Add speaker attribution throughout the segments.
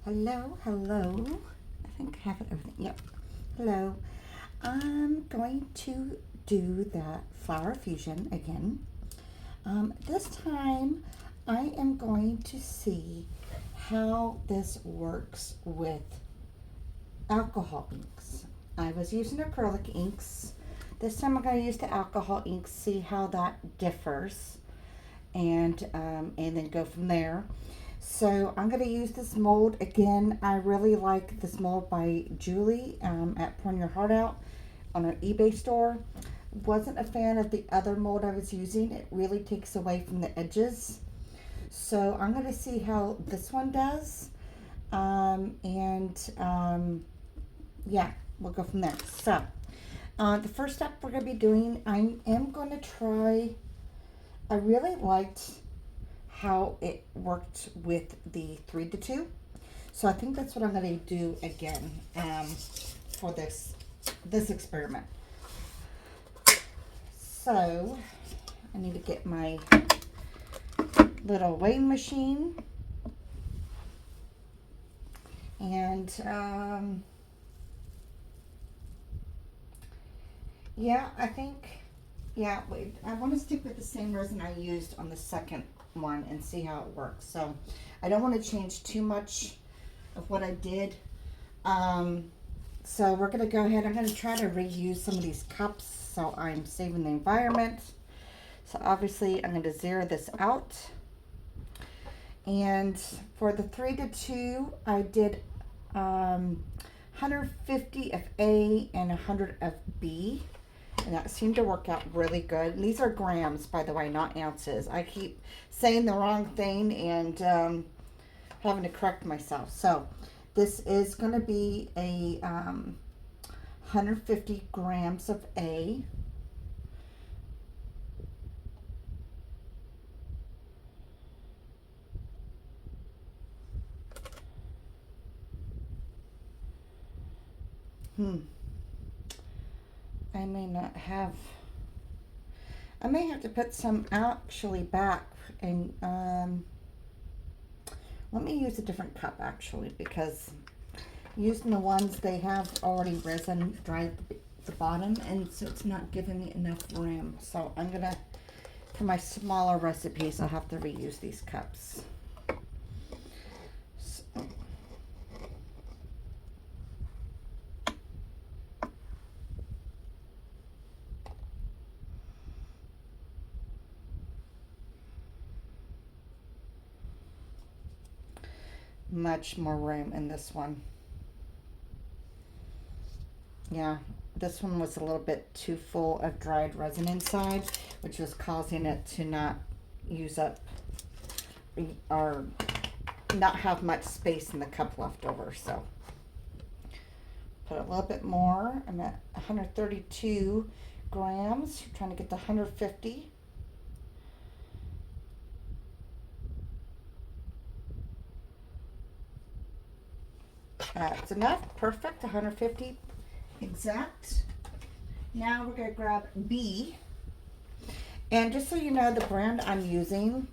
Speaker 1: Hello, hello. I think I have it everything. Yep. Hello. I'm going to do that Flower Fusion again. This time I am going to see how this works with alcohol inks. I was using acrylic inks. This time I'm going to use the alcohol inks, see how that differs, and then go from there. So I'm going to use this mold again. I really like this mold by Julie at Pouring Your Heart Out on her eBay store. Wasn't a fan of the other mold I was using. It really takes away from the edges. So I'm going to see how this one does. Yeah, we'll go from there. So the first step we're going to be doing, I am going to try, I really liked how it worked with the 3-2. So I think that's what I'm going to do again for this experiment. So I need to get my little weighing machine, and yeah, I think, yeah, wait, I want to stick with the same resin I used on the second one and see how it works. So I don't want to change too much of what I did. So we're going to go ahead. I'm going to try to reuse some of these cups so I'm saving the environment. So obviously I'm going to zero this out. And for the 3-2, I did 150 of A and 100 of B. And that seemed to work out really good. And these are grams, by the way, not ounces. I keep saying the wrong thing and having to correct myself. So this is going to be a 150 grams of A. I may have to put some actually back, and let me use a different cup actually, because using the ones they have already resin dried the bottom, and so it's not giving me enough room. So I'm gonna, for my smaller recipes, I'll have to reuse these cups. Much more room in this one. Yeah, this one was a little bit too full of dried resin inside, which was causing it to not use up or not have much space in the cup left over. So put a little bit more. I'm at 132 grams. I'm trying to get to 150. It's enough. Perfect. 150 exact. Now we're going to grab B. And just so you know, the brand I'm using,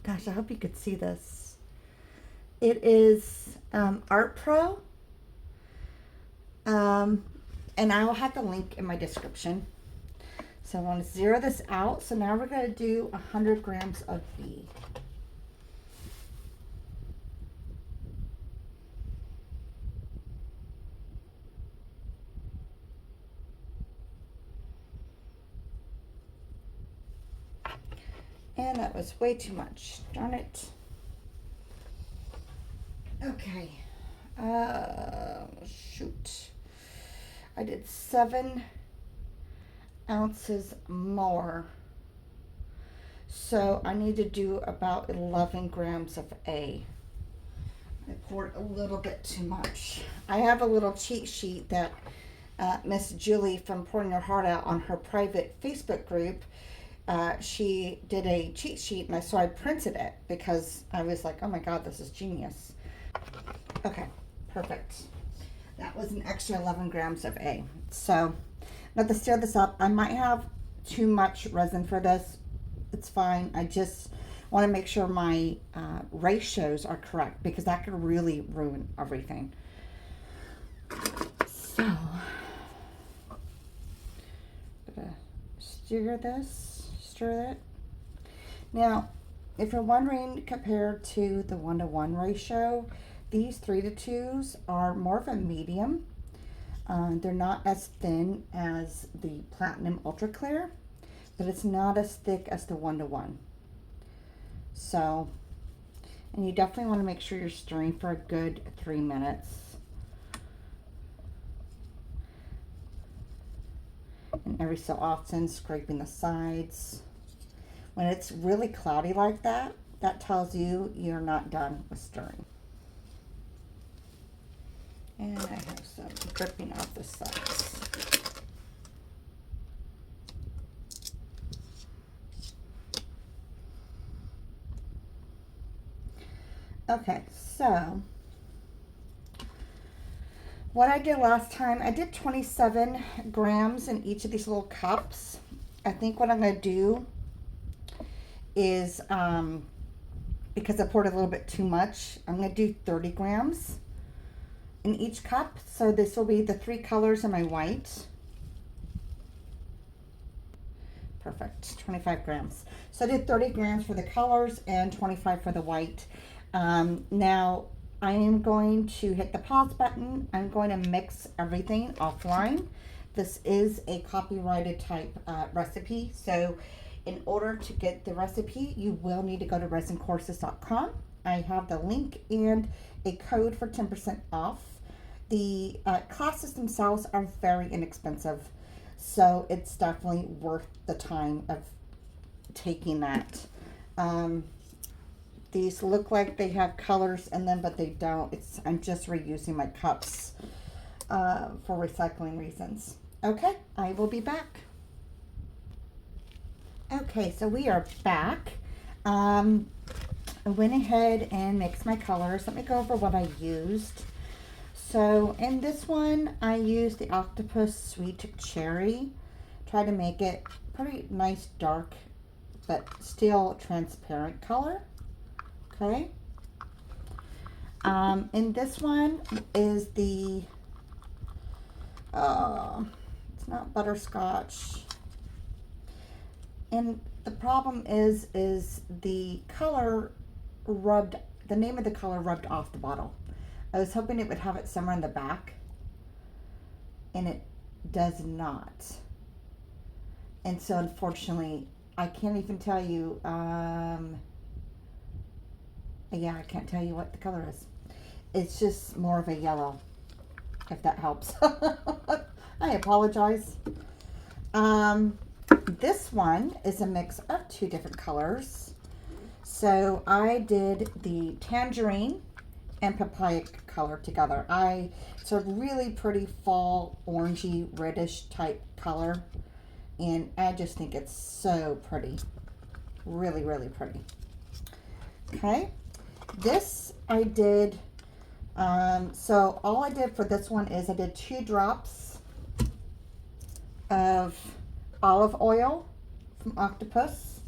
Speaker 1: gosh, I hope you could see this. It is Art Pro. And I will have the link in my description. So I want to zero this out. So now we're going to do 100 grams of B. And that was way too much. Darn it. Okay. Shoot. I did 7 ounces more. So I need to do about 11 grams of A. I poured a little bit too much. I have a little cheat sheet that Miss Julie from Pouring Your Heart Out on her private Facebook group, she did a cheat sheet, and so I printed it because I was like, oh my god, this is genius. Okay, perfect. That was an extra 11 grams of A. So I'm going to stir this up. I might have too much resin for this. It's fine. I just want to make sure my ratios are correct because that could really ruin everything. So, I'm gonna stir it. Now, if you're wondering, compared to the 1-to-1 ratio, these 3-to-2s are more of a medium. They're not as thin as the Platinum Ultra Clear, but it's not as thick as the 1-to-1. So, and you definitely want to make sure you're stirring for a good 3 minutes. And every so often, scraping the sides. When it's really cloudy like that, that tells you you're not done with stirring. And I have some dripping off the sides. Okay, so what I did last time, I did 27 grams in each of these little cups. I think what I'm going to do is, because I poured a little bit too much, I'm going to do 30 grams in each cup. So this will be the 3 colors of my white. Perfect, 25 grams. So I did 30 grams for the colors and 25 for the white. Now I am going to hit the pause button. I'm going to mix everything offline. This is a copyrighted type recipe. So in order to get the recipe, you will need to go to resincourses.com. I have the link and a code for 10% off. The classes themselves are very inexpensive, so it's definitely worth the time of taking that. These look like they have colors in them, but they don't. I'm just reusing my cups for recycling reasons. Okay, I will be back. Okay, so we are back. I went ahead and mixed my colors. Let me go over what I used. So in this one, I used the Octopus Sweet Cherry. Try to make it pretty nice, dark, but still transparent color. Okay. And this one is the, it's not butterscotch. And the problem is the color rubbed, the name of the color rubbed off the bottle. I was hoping it would have it somewhere in the back, and it does not. And so unfortunately, I can't even tell you, yeah, I can't tell you what the color is. It's just more of a yellow, if that helps. I apologize. This one is a mix of 2 different colors. So I did the tangerine and papaya color together. It's a really pretty fall orangey reddish type color, and I just think it's so pretty. Really, really pretty. Okay. This I did, so all I did for this one is I did 2 drops of olive oil from Octopus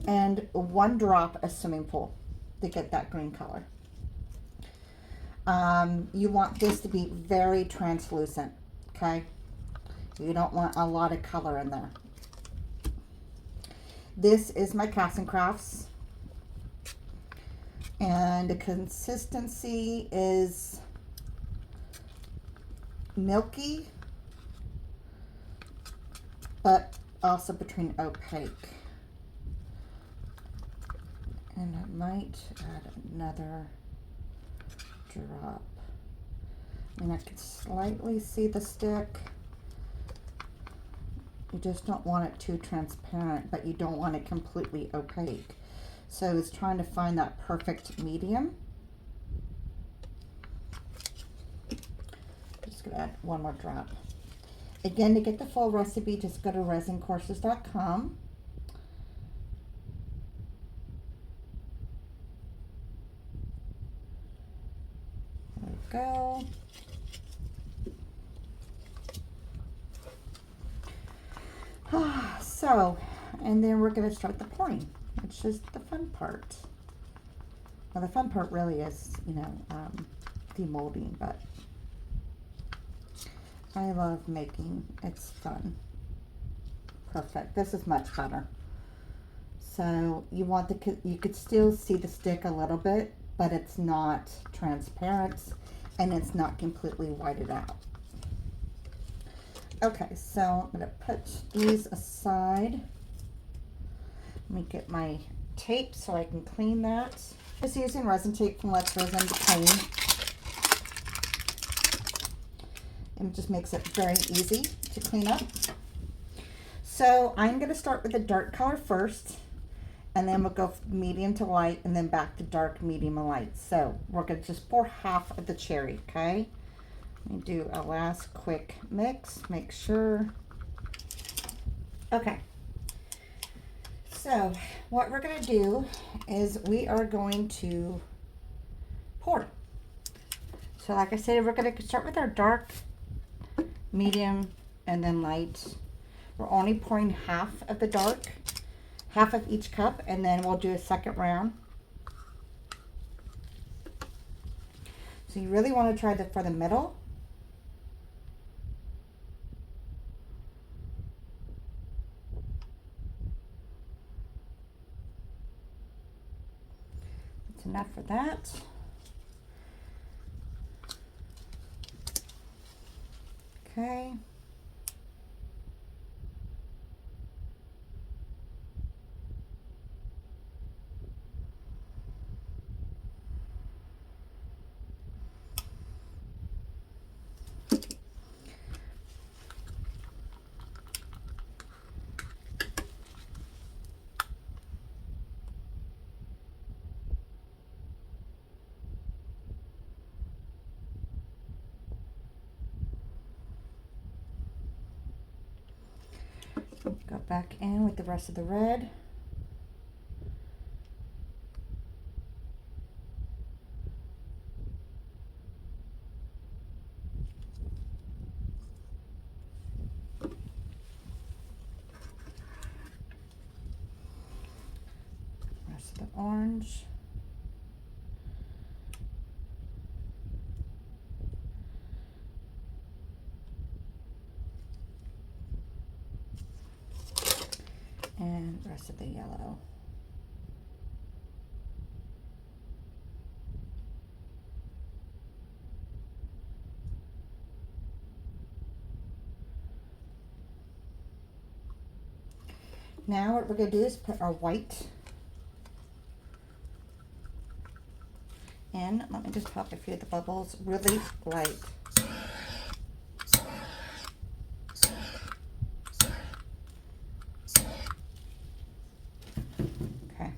Speaker 1: and 1 drop of swimming pool to get that green color. You want this to be very translucent, okay? You don't want a lot of color in there. This is my Casting Crafts. And the consistency is milky, but also between opaque. And I might add another drop. I mean, I can slightly see the stick. You just don't want it too transparent, but you don't want it completely opaque. So it's trying to find that perfect medium. Just gonna add 1 more drop. Again, to get the full recipe, just go to resincourses.com. There we go. So, and then we're going to start the pouring. which is the fun part. Well, the fun part really is, you know, demolding, but I love making. It's fun. Perfect. This is much better. So you want you could still see the stick a little bit, but it's not transparent and it's not completely whited out. Okay, so I'm going to put these aside. Let me get my tape so I can clean that. Just using resin tape from Let's Resin to clean. And it just makes it very easy to clean up. So I'm going to start with the dark color first, and then we'll go medium to light, and then back to dark, medium, and light. So we're going to just pour half of the cherry, okay? Let me do a last quick mix, make sure. Okay. So what we're going to do is we are going to pour. So like I said, we're going to start with our dark, medium, and then light. We're only pouring half of the dark, half of each cup, and then we'll do a second round. So you really want to try for the middle. That's enough for that. Okay. Go back in with the rest of the red. Rest of the orange. And rest of the yellow. Now what we're going to do is put our white in. Let me just pop a few of the bubbles really light. Okay.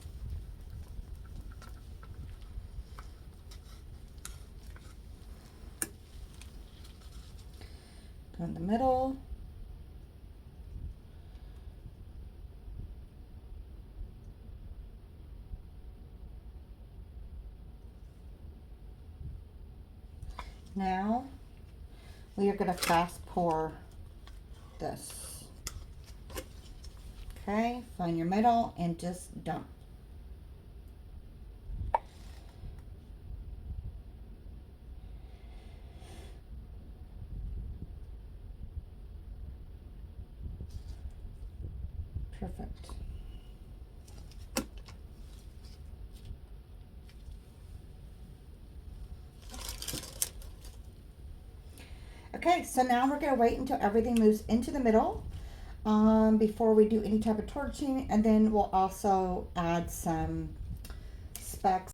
Speaker 1: Go in the middle. Now we are going to fast pour this. Okay, find your middle and just dump. Perfect. Okay, so now we're going to wait until everything moves into the middle before we do any type of torching, and then we'll also add some specks.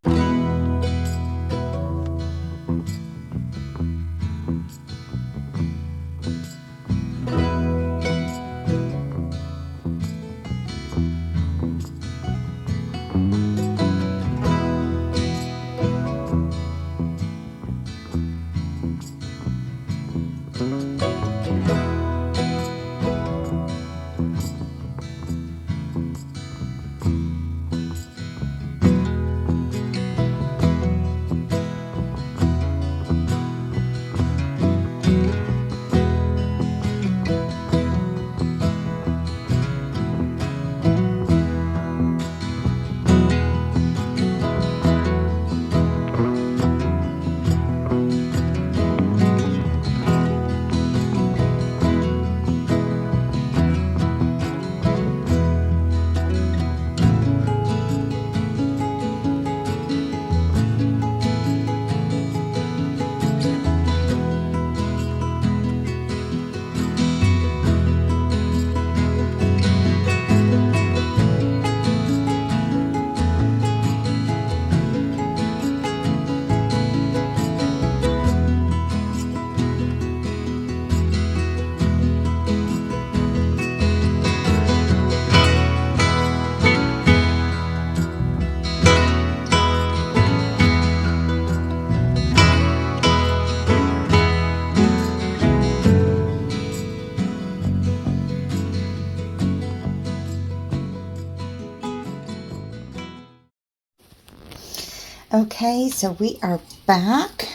Speaker 1: Okay, so we are back.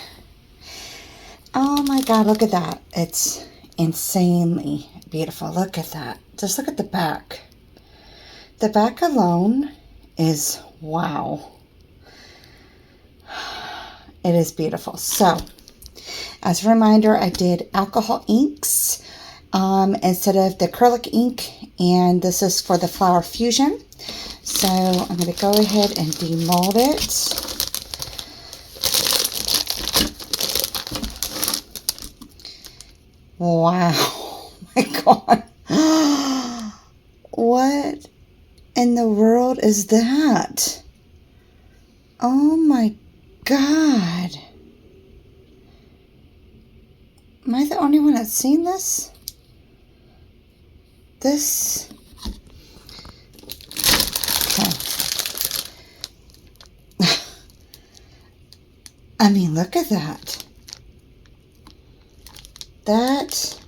Speaker 1: Oh my God, look at that. It's insanely beautiful. Look at that. Just look at the back. The back alone is wow. It is beautiful. So, as a reminder, I did alcohol inks instead of the acrylic ink, and this is for the Flower Fusion. So, I'm going to go ahead and demold it. Wow. Oh my God. What in the world is that? Oh my God. Am I the only one that's seen this? This. Okay. I mean, look at that. That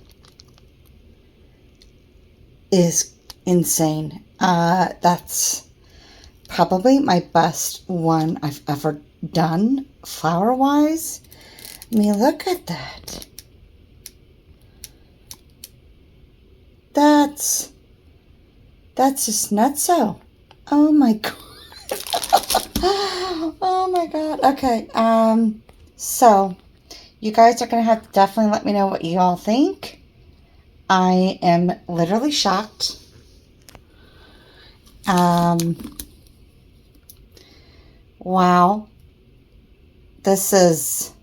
Speaker 1: is insane. That's probably my best one I've ever done flower-wise. I mean, look at that. That's just nutso. Oh my God. Oh my God. Okay. So you guys are going to have to definitely let me know what you all think. I am literally shocked. Wow. This is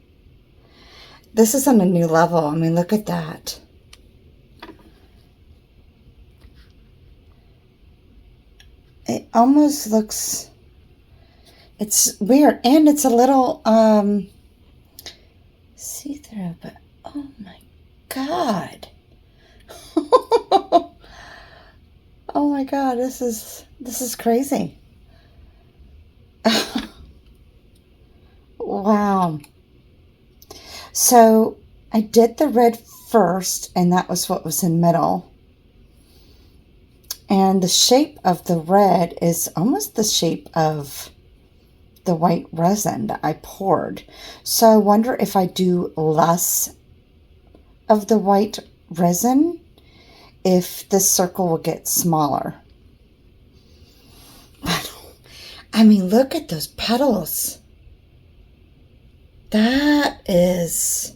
Speaker 1: on a new level. I mean, look at that. It almost looks, it's weird, and it's a little see-through, but oh my God. Oh my God, this is crazy. Wow. So I did the red first, and that was what was in middle. And the shape of the red is almost the shape of the white resin that I poured. So I wonder if I do less of the white resin, if this circle will get smaller. But, I mean, look at those petals. That's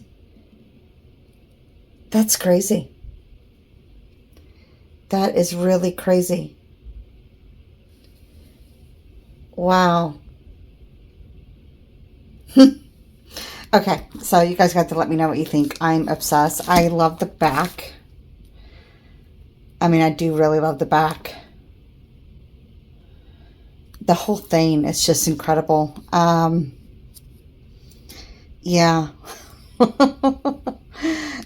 Speaker 1: crazy. That is really crazy. Wow. Okay, so you guys got to let me know what you think. I'm obsessed. I love the back. I mean, I do really love the back. The whole thing is just incredible. Yeah.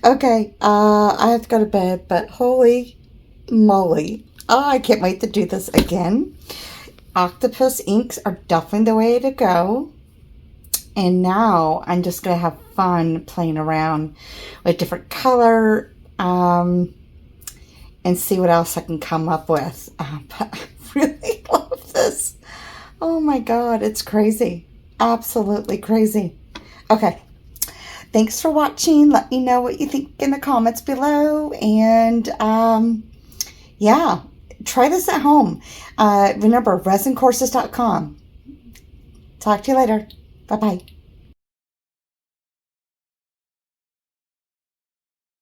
Speaker 1: Okay, I have to go to bed, but holy moly. Oh, I can't wait to do this again. Octopus inks are definitely the way to go. And now I'm just going to have fun playing around with different color and see what else I can come up with. But I really love this. Oh my God, it's crazy. Absolutely crazy. Okay. Thanks for watching. Let me know what you think in the comments below. And yeah, try this at home. Remember, resincourses.com. Talk to you later. Bye-bye.